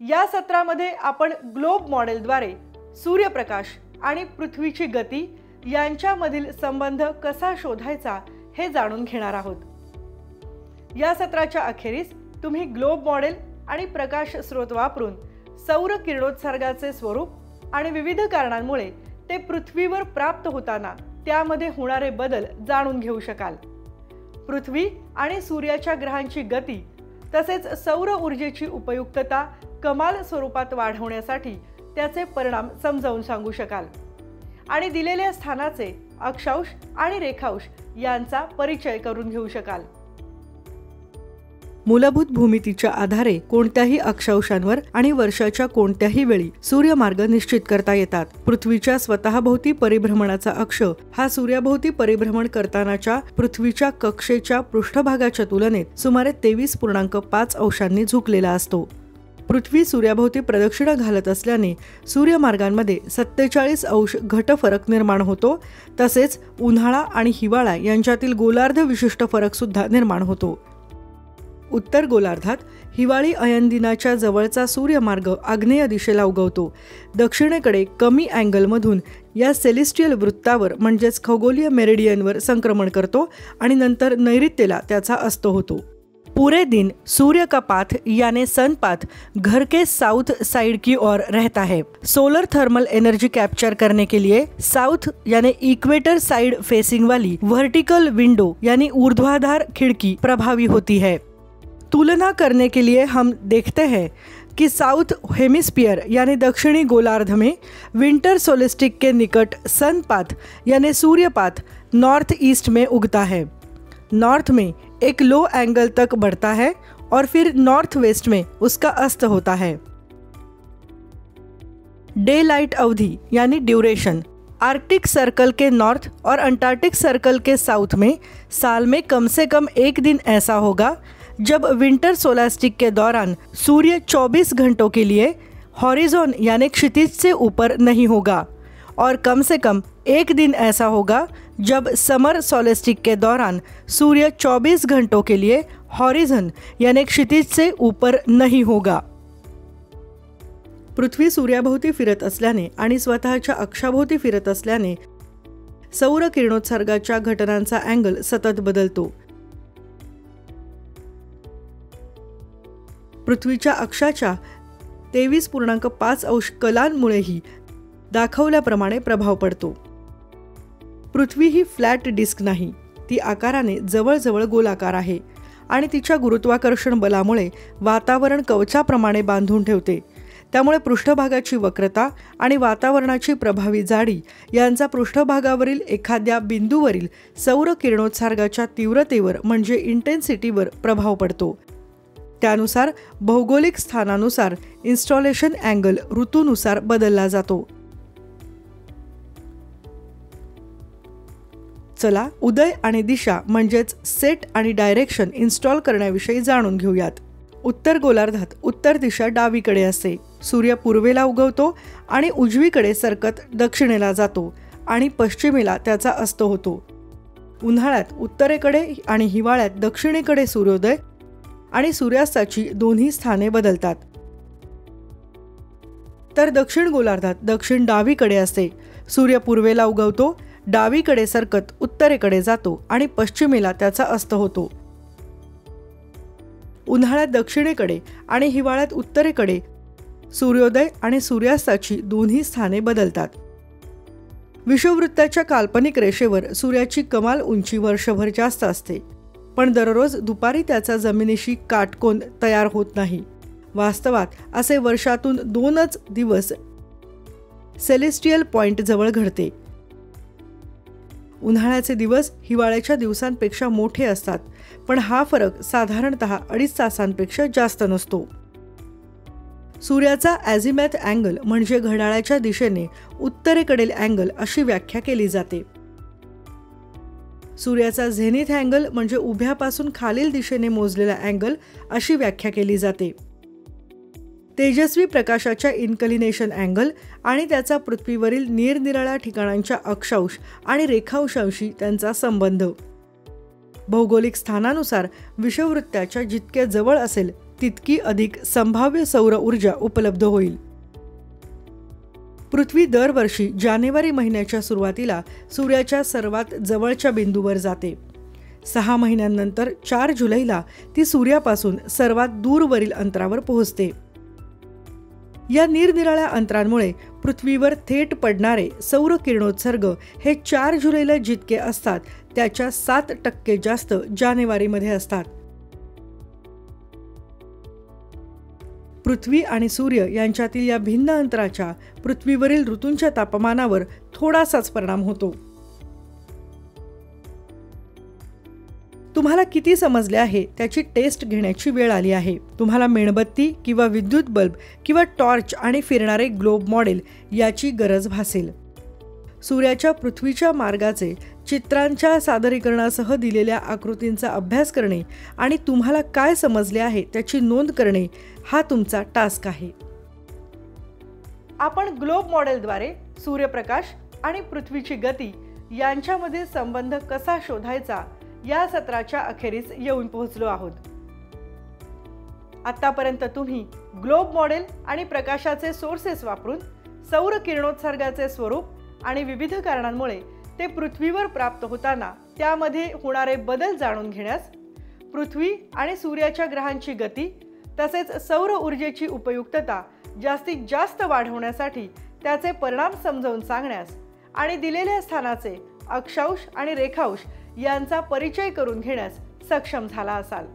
या सत्रामध्ये आपण ग्लोब मॉडेलद्वारे सूर्यप्रकाश आणि पृथ्वीची गती यांच्यामधील संबंध कसा शोधायचा हे जाणून घेणार आहोत। या सत्राच्या अखेरीस तुम्ही ग्लोब मॉडेल आणि प्रकाश स्रोत वापरून सौर किरणोत्सर्गाचे स्वरूप आणि विविध कारणांमुळे ते पृथ्वीवर प्राप्त होताना त्यामध्ये होणारे बदल जाणून घेऊ शकाल। पृथ्वी आणि सूर्याच्या ग्रहांची गती तसेच सौर ऊर्जेची उपयुक्तता कमाल स्वरूपात वाढवण्यासाठी त्याचे परिणाम समजावून सांगू शकाल आणि दिलेल्या स्थानाचे अक्षांश आणि रेखांश यांचा परिचय करून घेऊ शकाल। मूलभूत भूमितीच्या आधारे कोणत्याही अक्षांशांवर आणि वर्षाच्या कोणत्याही वेळी सूर्यमार्ग निश्चित करता येतात। पृथ्वीच्या स्वतःभोवती परिभ्रमणाचा अक्ष हा सूर्याभोवती परिभ्रमण करतानाच्या पृथ्वीच्या कक्षेच्या पृष्ठभागाच्या तुलनेत सुमारे 23.5 अंशांनी झुकलेला असतो। पृथ्वी सूर्याभोवती प्रदक्षिणा घालत असल्याने सूर्यमार्गांमध्ये 47 अंश घटफरक निर्माण होतो। तसेच उन्हाळा आणि हिवाळा यांच्यातील गोलार्ध विशिष्ट फरक सुद्धा निर्माण होतो। उत्तर गोलार्धात हिवाळी अयनदिनाच्या जवळचा सूर्यमार्ग आग्नेय दिशेला उगवतो। दक्षिणेकडे कमी अँगलमधून या सेलेस्टियल वृत्तावर म्हणजेच खगोलीय मेरिडियनवर संक्रमण करतो आणि नंतर नैऋत्येला त्याचा अस्त होतो। पूरे दिन सूर्य का पाथ यानी सन पाथ घर के साउथ साइड की ओर रहता है। सोलर थर्मल एनर्जी कैप्चर करने के लिए साउथ यानी इक्वेटर साइड फेसिंग वाली वर्टिकल विंडो यानी ऊर्ध्वाधर खिड़की प्रभावी होती है। तुलना करने के लिए हम देखते हैं कि साउथ हेमिस्फीयर यानी दक्षिणी गोलार्ध में विंटर सोलिस्टिक के निकट सन पाथ यानी सूर्यपात नॉर्थ ईस्ट में उगता है। नॉर्थ में एक लो एंगल तक बढ़ता है और फिर नॉर्थ वेस्ट में उसका अस्त होता है। डे लाइट अवधि यानी ड्यूरेशन आर्कटिक सर्कल के नॉर्थ और अंटार्कटिक सर्कल के साउथ में साल में कम से कम एक दिन ऐसा होगा जब विंटर सोलास्टिक के दौरान सूर्य 24 घंटों के लिए हॉरिजॉन यानी क्षितिज से ऊपर नहीं होगा और कम से कम एक दिन ऐसा होगा जब समर सोलेस्टिक के दौरान सूर्य 24 घंटों के लिए हॉरिजॉन यानी क्षितिज से ऊपर नहीं होगा। पृथ्वी सूर्याभोवती फिरत असल्याने आणि स्वतःच्या अक्षाभोवती फिरत असल्याने सौर किरणोत्सर्गाच्या घटनांचा अँगल सतत बदलतो। पृथ्वीच्या अक्षाच्या 23.5 अंश कलांमुळेही दाखवल्याप्रमाणे प्रभाव पडतो। पृथ्वी ही फ्लॅट डिस्क नाही, ती आकाराने जवळजवळ गोलाकार आहे आणि तिच्या गुरुत्वाकर्षण बलामुळे वातावरण कवचाप्रमाणे बांधून ठेवते। त्यामुळे पृष्ठभागाची वक्रता आणि वातावरणाची प्रभावी जाडी यांचा पृष्ठभागावरील एखाद्या बिंदूवरील सौर किरणोत्सर्गाच्या तीव्रतेवर म्हणजे इंटेन्सिटीवर प्रभाव पडतो। त्यानुसार भौगोलिक स्थानानुसार इन्स्टॉलेशन अँगल ऋतूनुसार बदलला जातो। चला उदय आणि दिशा म्हणजेच सेट आणि डायरेक्शन इन्स्टॉल करण्याविषयी जाणून घेऊयात। उत्तर गोलार्धात उत्तर दिशा डावीकडे असते। सूर्य पूर्वेला उगवतो आणि उजवीकडे सरकत दक्षिणेला जातो आणि पश्चिमेला त्याचा अस्त होतो। उन्हाळ्यात उत्तरेकडे आणि हिवाळ्यात दक्षिणेकडे सूर्योदय आणि सूर्यास्ताची दोन्ही स्थाने बदलतात। तर दक्षिण गोलार्धात दक्षिण डावीकडे असते। सूर्य पूर्वेला उगवतो, डावीकडे सरकत उत्तरेकडे जातो आणि पश्चिमेला त्याचा अस्त होतो। उन्हाळ्यात दक्षिणेकडे आणि हिवाळ्यात उत्तरेकडे सूर्योदय आणि सूर्यास्ताची दोन्ही स्थाने बदलतात। विषुववृत्ताच्या काल्पनिक रेषेवर सूर्याची कमाल उंची वर्षभर जास्त असते, पण दररोज दुपारी त्याचा जमिनीशी काटकोन तयार होत नाही। वास्तवात असे वर्षातून 2च दिवस सेलेस्टियल पॉइंट जवळ घडते। उन्हाळ्याचे दिवस हिवाळ्याच्या दिवसांपेक्षा मोठे असतात, पण हा फरक साधारणतः 2.5 तासांपेक्षा जास्त नसतो। सूर्याचा ॲझिमॅथ अँगल म्हणजे घड्याळाच्या दिशेने उत्तरेकडील अँगल अशी व्याख्या केली जाते। सूर्याचा झेनिथ अँगल म्हणजे उभ्यापासून खालील दिशेने मोजलेला अँगल अशी व्याख्या केली जाते। तेजस्वी प्रकाशाच्या इन्क्लिनेशन अँगल आणि त्याचा पृथ्वीवरील निरनिराळ्या ठिकाणांच्या अक्षांश आणि रेखांशांशी त्यांचा संबंध। भौगोलिक स्थानानुसार विषुववृत्ताच्या जितके जवळ असेल तितकी अधिक संभाव्य सौर ऊर्जा उपलब्ध होईल. पृथ्वी दरवर्षी जानेवारी महिन्याच्या सुरुवातीला सूर्याच्या सर्वात जवळच्या बिंदूवर जाते. 6 महिन्यांनंतर 4 जुलैला ती सूर्यापासून सर्वात दूरवरील अंतरावर पोहोचते. या निरनिराळ्या अंतरांमुळे पृथ्वीवर थेट पडणारे सौर किरणोत्सर्ग हे 4 जुलैला जितके असतात त्याच्या 7% जास्त जानेवारीमध्ये असतात. पृथ्वी आणि सूर्य यांच्यातील या भिन्न अंतराच्या पृथ्वीवरील ऋतूंच्या तापमानावर थोडासाच परिणाम होतो. तुम्हाला किती समजले आहे त्याची टेस्ट घेण्याची वेळ आली आहे. तुम्हाला मेणबत्ती किंवा विद्युत बल्ब किंवा टॉर्च आणि फिरणारे ग्लोब मॉडेल याची गरज भासेल. सूर्याच्या पृथ्वीच्या मार्गाचे चित्रांच्या सादरीकरणासह दिलेल्या आकृतींचा अभ्यास करणे आणि तुम्हाला काय समजले आहे त्याची नोंद करणे हा तुमचा टास्क आहे. आपण ग्लोब मॉडेलद्वारे सूर्यप्रकाश आणि पृथ्वीची गती यांच्यामधील संबंध कसा शोधायचा या सत्राच्या अखेरीस येऊन पोहोचलो आहोत. आतापर्यंत तुम्ही ग्लोब मॉडेल आणि प्रकाशाचे सोर्सेस वापरून सौर किरणोत्सर्गाचे स्वरूप आणि विविध कारणांमुळे ते पृथ्वीवर प्राप्त होताना त्यामध्ये होणारे बदल जाणून घेण्यास, पृथ्वी आणि सूर्याच्या ग्रहांची गती तसेच सौर ऊर्जेची उपयुक्तता जास्तीत जास्त वाढवण्यासाठी त्याचे परिणाम समजावून सांगण्यास आणि दिलेल्या स्थानाचे अक्षांश आणि रेखांश यांचा परिचय करून घेण्यास सक्षम झाला असाल.